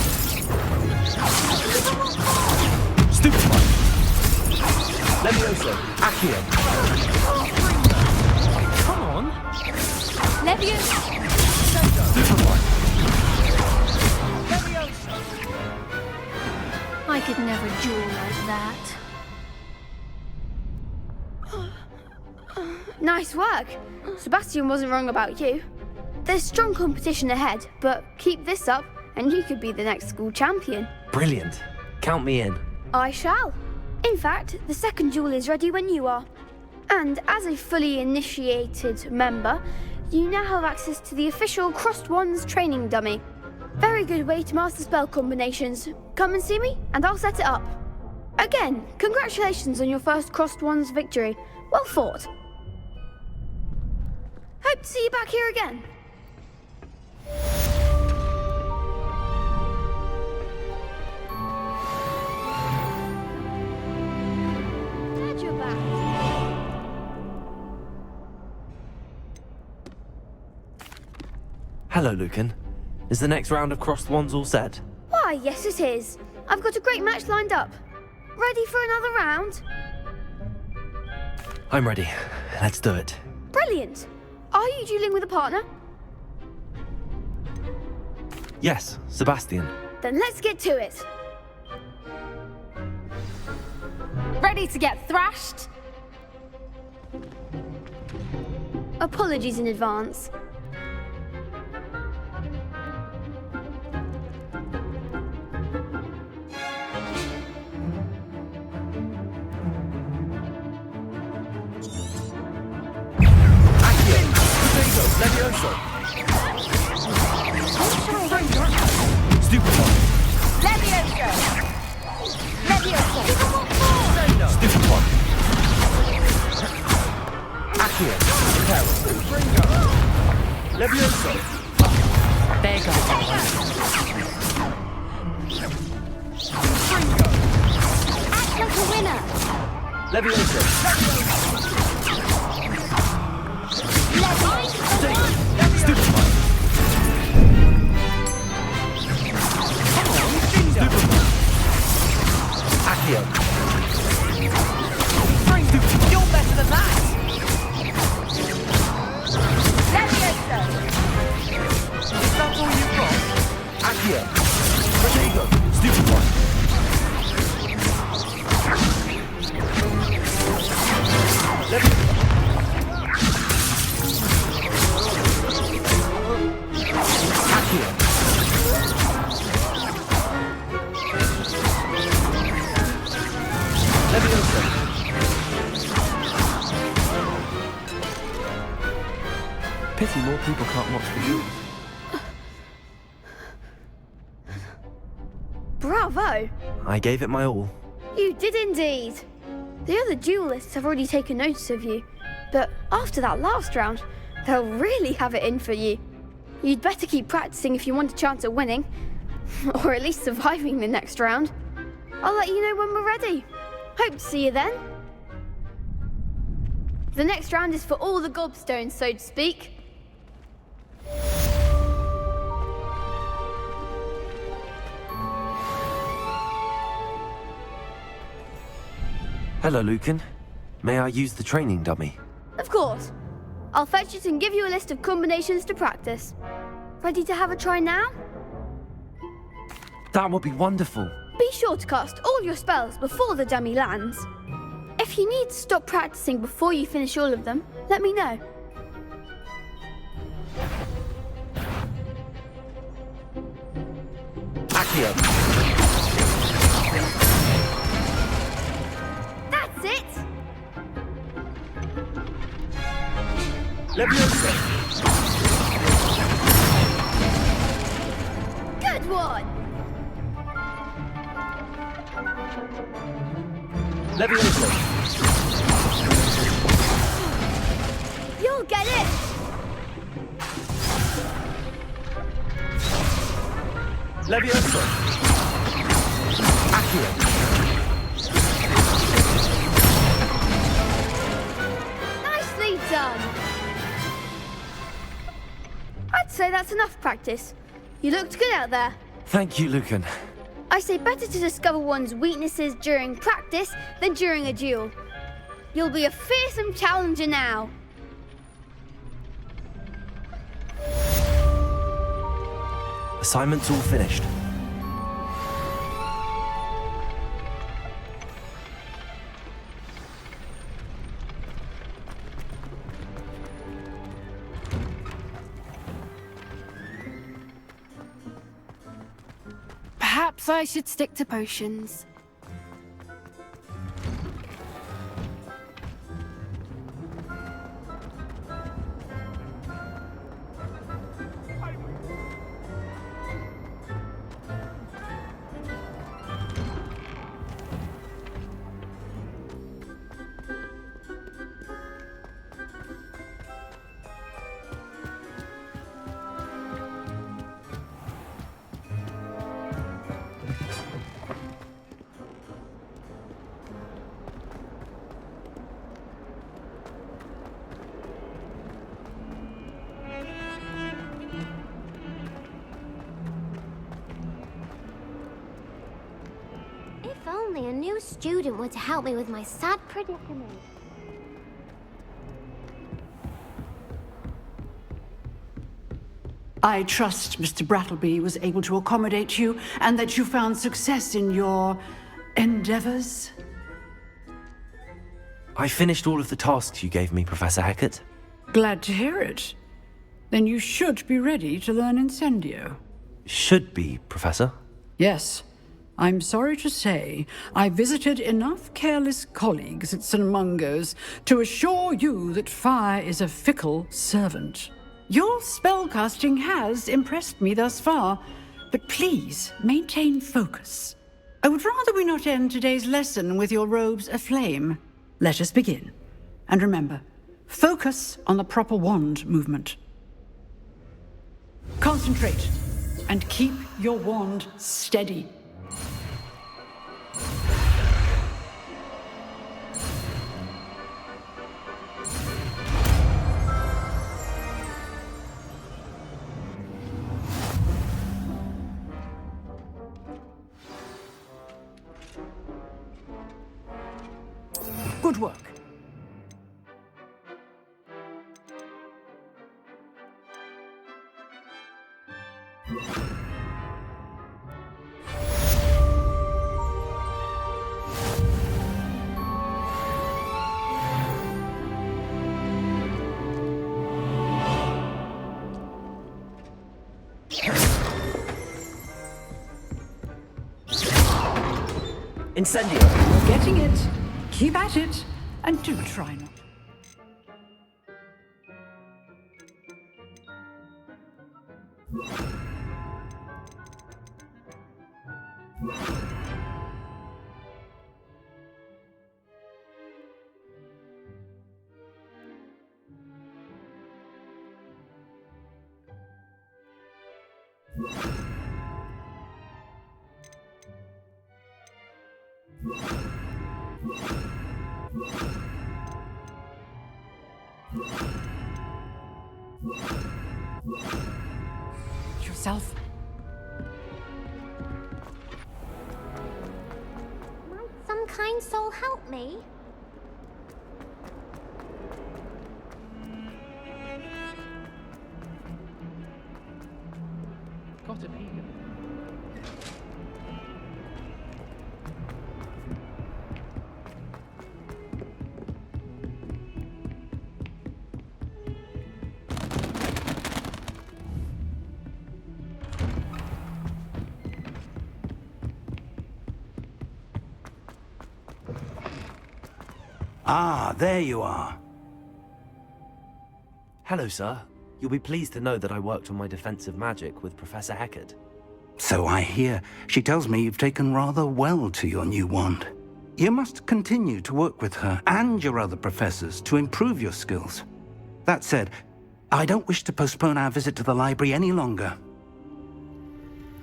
Stupid one. Levioso. Accio. Come on. Levioso! Stupid one. I could never duel like that. Nice work. Sebastian wasn't wrong about you. There's strong competition ahead, but keep this up and you could be the next school champion. Brilliant. Count me in. I shall. In fact, the second duel is ready when you are. And as a fully initiated member, you now have access to the official Crossed Wands training dummy. Very good way to master spell combinations. Come and see me, and I'll set it up. Again, congratulations on your first Crossed Wands victory. Well fought. Hope to see you back here again. Glad you're back. Hello, Lucan. Is the next round of crossed wands all set? Why, yes it is. I've got a great match lined up. Ready for another round? I'm ready. Let's do it. Brilliant! Are you dueling with a partner? Yes, Sebastian. Then let's get to it. Ready to get thrashed? Apologies in advance. Levioso! Stupid one! Levioso! Levioso! Stupid one! Accio! Levioso! There you go. Act like a winner! Levioso! Stupid one! Come on, stupid one! Accio! You're better than that! Levioso! Is that all you've got? Accio! Protego! Stupid one! Levioso! Pity more people can't watch the duel. Bravo! I gave it my all. You did indeed. The other duelists have already taken notice of you, but after that last round, they'll really have it in for you. You'd better keep practicing if you want a chance at winning, or at least surviving the next round. I'll let you know when we're ready. Hope to see you then. The next round is for all the gobstones, so to speak. Hello, Lucan. May I use the training dummy? Of course. I'll fetch it and give you a list of combinations to practice. Ready to have a try now? That would be wonderful. Be sure to cast all your spells before the dummy lands. If you need to stop practicing before you finish all of them, let me know. Accio! That's it! Levioso! Good one! Levioso! You'll get it! Levioso! Accio! Nicely done! I'd say that's enough practice. You looked good out there. Thank you, Lucan. I say better to discover one's weaknesses during practice than during a duel. You'll be a fearsome challenger now. Assignment's all finished. Perhaps I should stick to potions. If only a new student were to help me with my sad predicament. I trust Mr. Brattleby was able to accommodate you and that you found success in your endeavors. I finished all of the tasks you gave me, Professor Hecat. Glad to hear it. Then you should be ready to learn Incendio. Should be, Professor. Yes. I'm sorry to say, I visited enough careless colleagues at St. Mungo's to assure you that fire is a fickle servant. Your spellcasting has impressed me thus far, but please maintain focus. I would rather we not end today's lesson with your robes aflame. Let us begin. And remember, focus on the proper wand movement. Concentrate, and keep your wand steady. Good work. Incendio! You're getting it. Keep at it, and do try not. Yourself. Might some kind soul help me? Got a peek. Ah, there you are. Hello, sir. You'll be pleased to know that I worked on my defensive magic with Professor Hecat. So I hear. She tells me you've taken rather well to your new wand. You must continue to work with her and your other professors to improve your skills. That said, I don't wish to postpone our visit to the library any longer.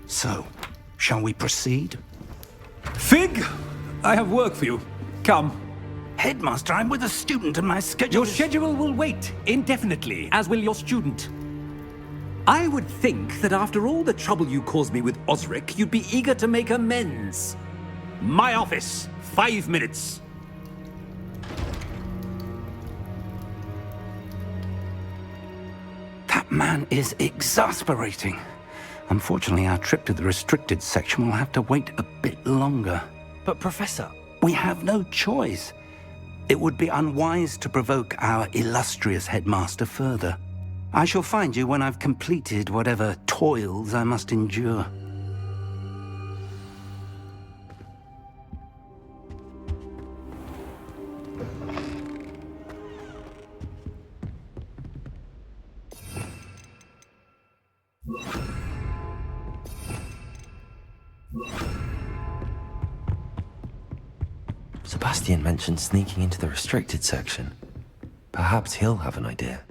So, shall we proceed? Fig! I have work for you. Come. Headmaster, I'm with a student and my schedule Your schedule will wait indefinitely, as will your student. I would think that after all the trouble you caused me with Osric, you'd be eager to make amends. My office, 5 minutes. That man is exasperating. Unfortunately, our trip to the restricted section will have to wait a bit longer. But, Professor... We have no choice. It would be unwise to provoke our illustrious headmaster further. I shall find you when I've completed whatever toils I must endure. Sebastian mentioned sneaking into the restricted section. Perhaps he'll have an idea.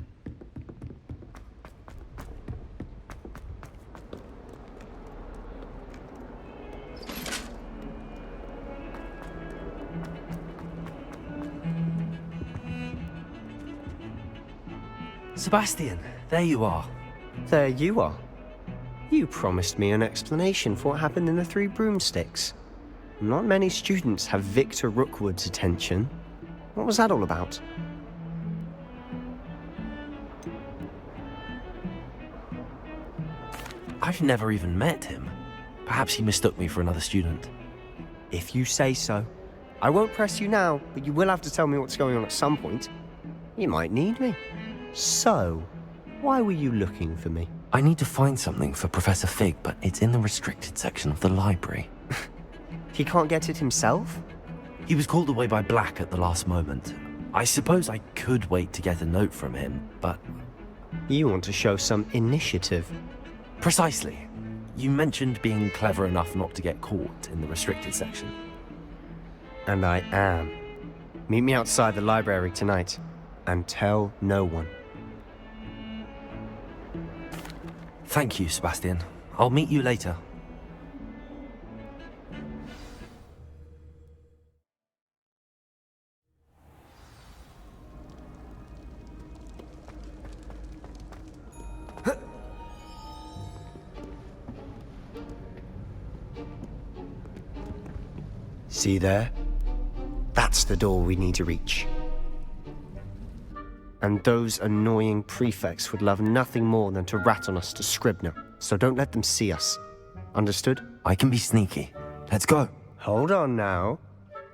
Sebastian, there you are. There you are. You promised me an explanation for what happened in the Three Broomsticks. Not many students have Victor Rookwood's attention. What was that all about? I've never even met him. Perhaps he mistook me for another student. If you say so. I won't press you now, but you will have to tell me what's going on at some point. You might need me. So, why were you looking for me? I need to find something for Professor Fig, but it's in the restricted section of the library. He can't get it himself? He was called away by Black at the last moment. I suppose I could wait to get a note from him, but... You want to show some initiative. Precisely. You mentioned being clever enough not to get caught in the restricted section. And I am. Meet me outside the library tonight, and tell no one. Thank you, Sebastian. I'll meet you later. See there? That's the door we need to reach. And those annoying prefects would love nothing more than to rat on us to Scribner, so don't let them see us. Understood? I can be sneaky. Let's go. Hold on now.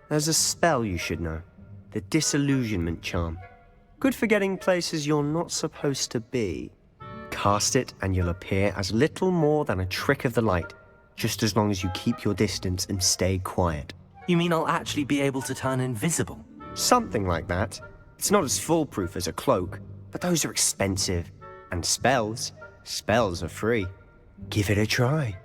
There's a spell you should know. The Disillusionment Charm. Good for getting places you're not supposed to be. Cast it and you'll appear as little more than a trick of the light, just as long as you keep your distance and stay quiet. You mean I'll actually be able to turn invisible? Something like that. It's not as foolproof as a cloak, but those are expensive. And spells are free. Give it a try.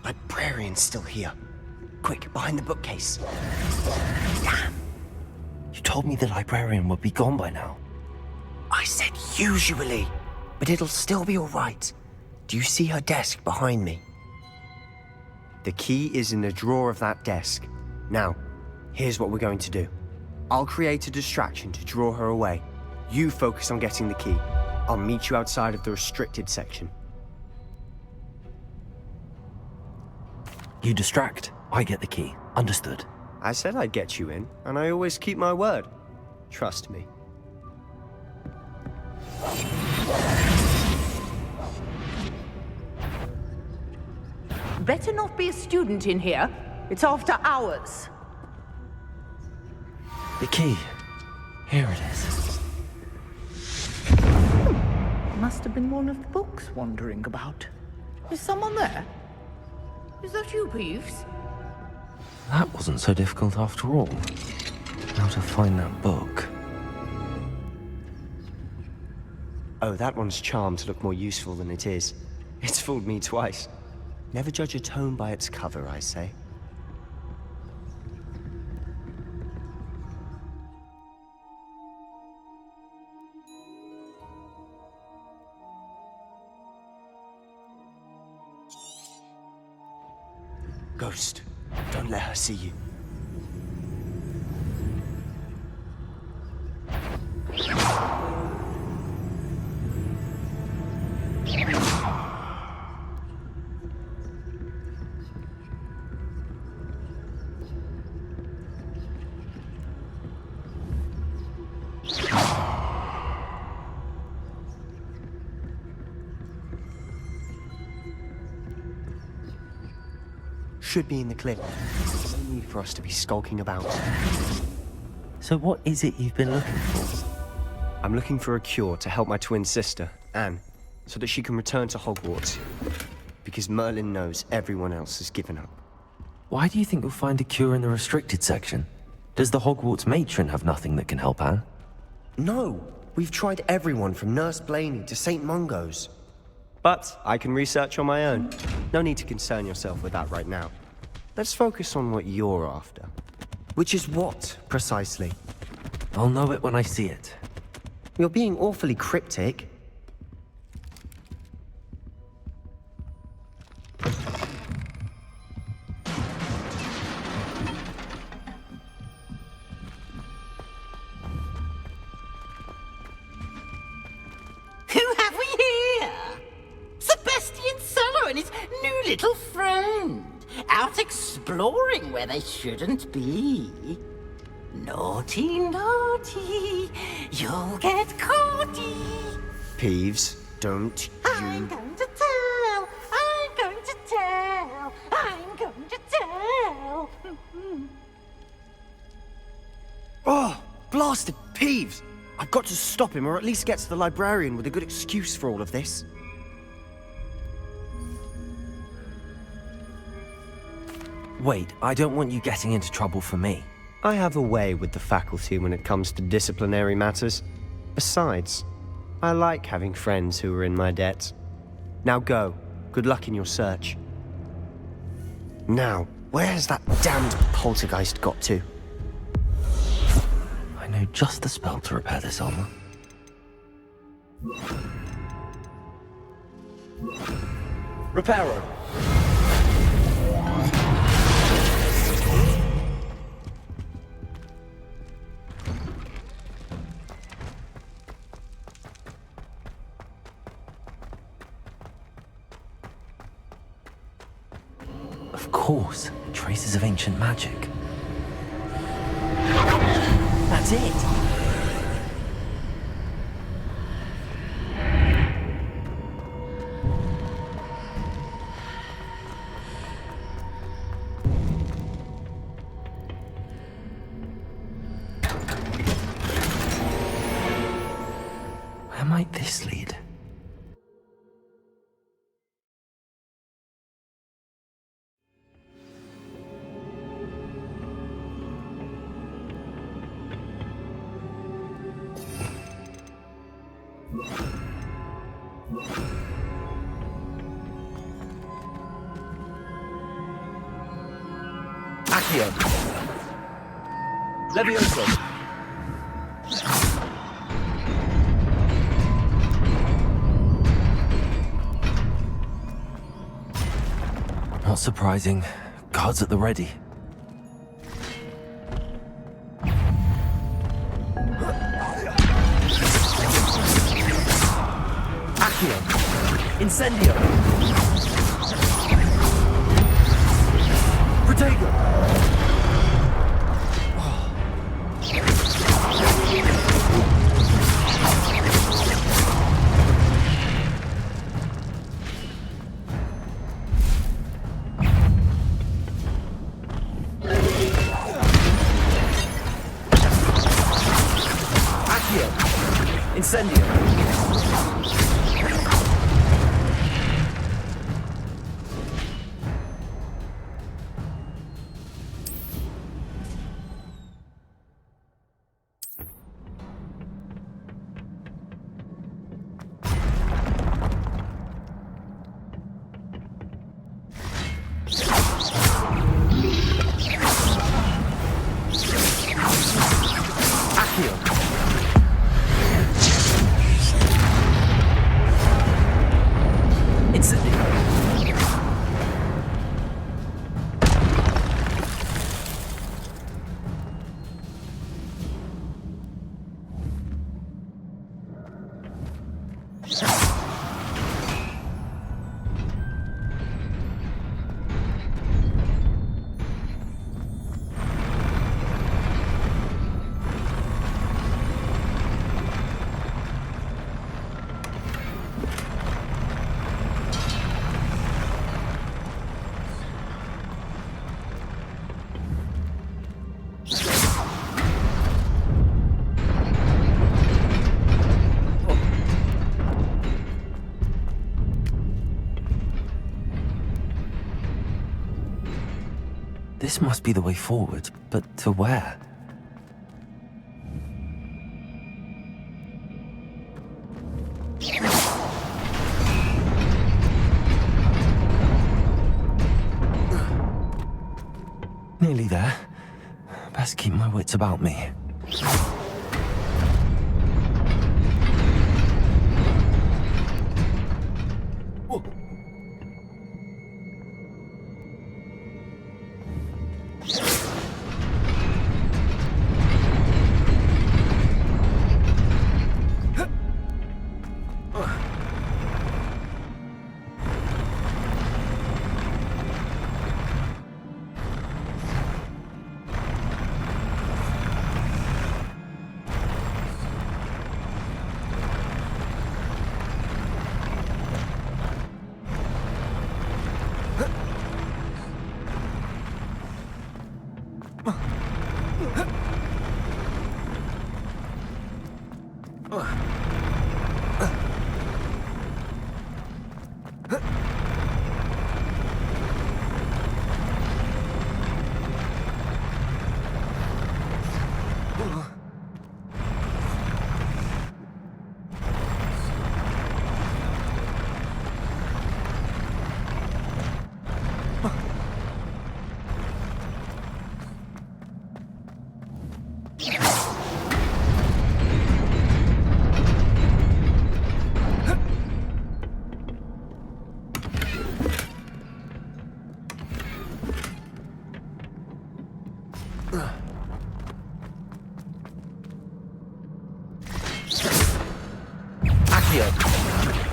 Librarian's still here. Quick, behind the bookcase. Damn. You told me the librarian would be gone by now. I said usually, but it'll still be all right. Do you see her desk behind me? The key is in the drawer of that desk. Now, here's what we're going to do. I'll create a distraction to draw her away. You focus on getting the key. I'll meet you outside of the restricted section. You distract, I get the key. Understood. I said I'd get you in, and I always keep my word. Trust me. Better not be a student in here. It's after hours. The key. Here it is. Must have been one of the books wandering about. Is someone there? Is that you, Peeves? That wasn't so difficult after all. How to find that book. Oh, that one's charmed to look more useful than it is. It's fooled me twice. Never judge a tome by its cover, I say. Ghost, don't let her see you. Should be in the clip. There's no need for us to be skulking about. So what is it you've been looking for? I'm looking for a cure to help my twin sister, Anne, so that she can return to Hogwarts. because Merlin knows everyone else has given up. Why do you think you'll find a cure in the restricted section? Does the Hogwarts matron have nothing that can help Anne? No, we've tried everyone from Nurse Blaney to St. Mungo's. But I can research on my own. No need to concern yourself with that right now. Let's focus on what you're after. Which is what, precisely? I'll know it when I see it. You're being awfully cryptic. Who have we here? Sebastian Cello and his new little friend. Out exploring where they shouldn't be. Naughty, naughty, you'll get caughty. Peeves, don't I'm going to tell, I'm going to tell, I'm going to tell. Oh, blasted Peeves! I've got to stop him, or at least get to the librarian with a good excuse for all of this. Wait, I don't want you getting into trouble for me. I have a way with the faculty when it comes to disciplinary matters. Besides, I like having friends who are in my debt. Now go. Good luck in your search. Now, where's that damned poltergeist got to? I know just the spell to repair this armor. Reparo. Of course, traces of ancient magic. That's it. Where might this lead? Accio. Levioso. Not surprising. Guards at the ready. Accio. Incendio. Protego. Accio. Incendio. This must be the way forward, but to where? Nearly there. Best keep my wits about me.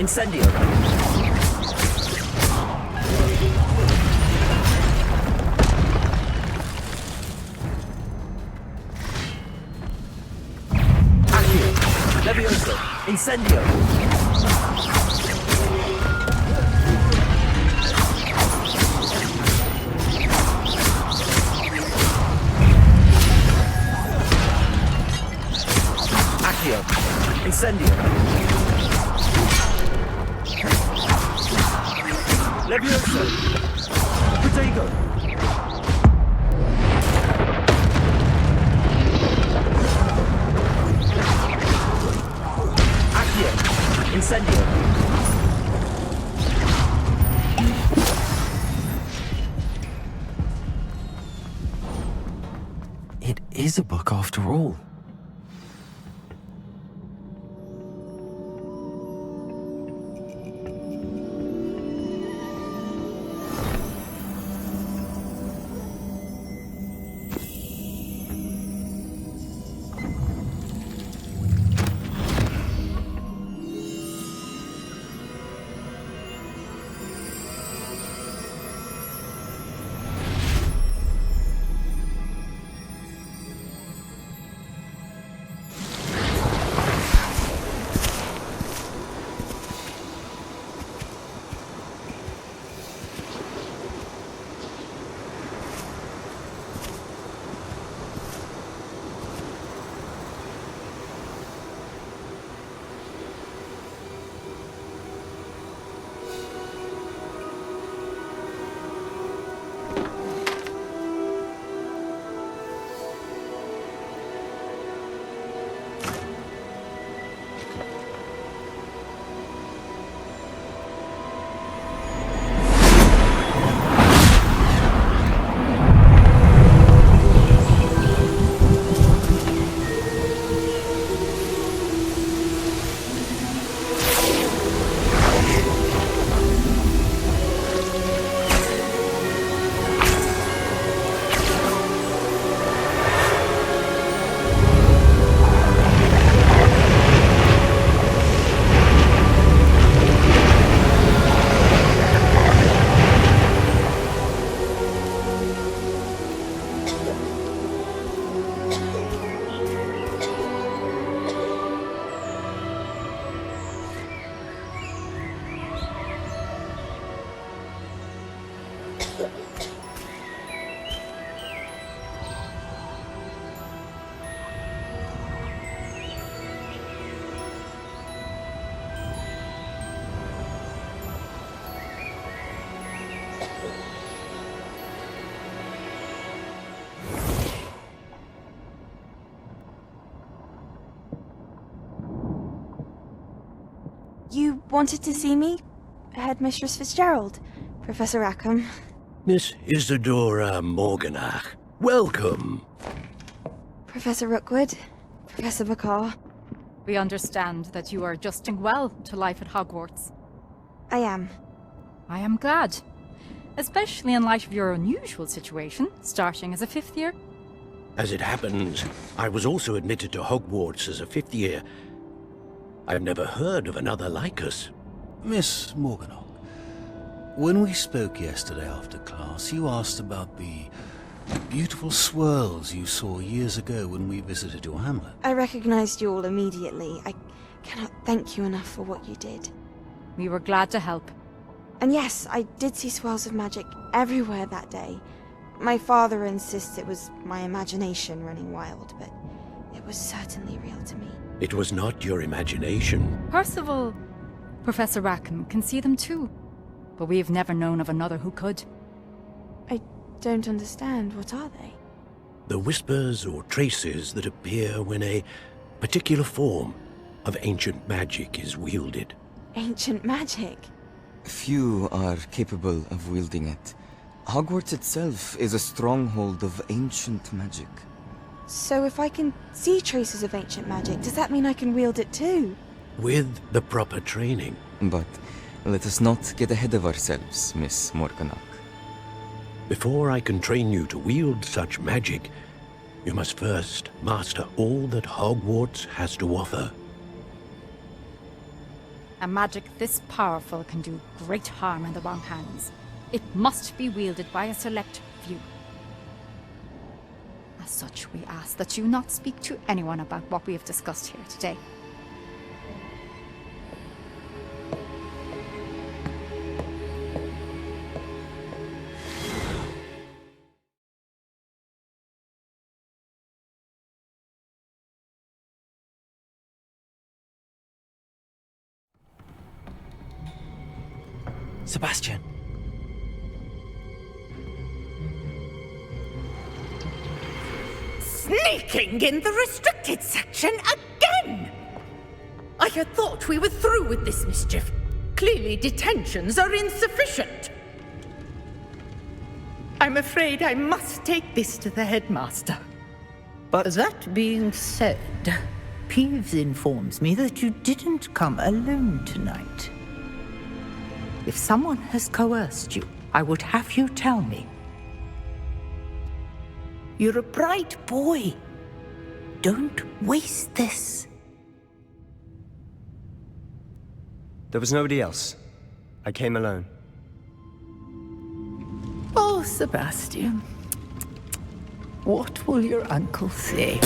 Incendio. Accio. Levioso. Incendio. Accio. Incendio. Levioso! Protego! Accio! Incendio! It is a book after all. wanted to see me? Headmistress Fitzgerald, Professor Rackham. Miss Isadora Morganach, welcome. Professor Rookwood, Professor Bakar. We understand that you are adjusting well to life at Hogwarts. I am. I am glad. Especially in light of your unusual situation, starting as a 5th year. As it happens, I was also admitted to Hogwarts as a 5th year. I've never heard of another like us. Miss Morganach, when we spoke yesterday after class, you asked about the beautiful swirls you saw years ago when we visited your hamlet. I recognized you all immediately. I cannot thank you enough for what you did. We were glad to help. And yes, I did see swirls of magic everywhere that day. My father insists it was my imagination running wild, but it was certainly real to me. It was not your imagination. Percival, Professor Rackham can see them too. But we've never known of another who could. I don't understand. What are they? The whispers or traces that appear when a particular form of ancient magic is wielded. Ancient magic? Few are capable of wielding it. Hogwarts itself is a stronghold of ancient magic. So if I can see traces of ancient magic, does that mean I can wield it too? With the proper training. But let us not get ahead of ourselves, Miss Morganach. Before I can train you to wield such magic, you must first master all that Hogwarts has to offer. A magic this powerful can do great harm in the wrong hands. It must be wielded by a select few. As such, we ask that you not speak to anyone about what we have discussed here today. Sebastian. Sneaking in the restricted section again! I had thought we were through with this mischief. Clearly detentions are insufficient. I'm afraid I must take this to the headmaster. But that being said, Peeves informs me that you didn't come alone tonight. If someone has coerced you, I would have you tell me. You're a bright boy. Don't waste this. There was nobody else. I came alone. Oh, Sebastian. What will your uncle say?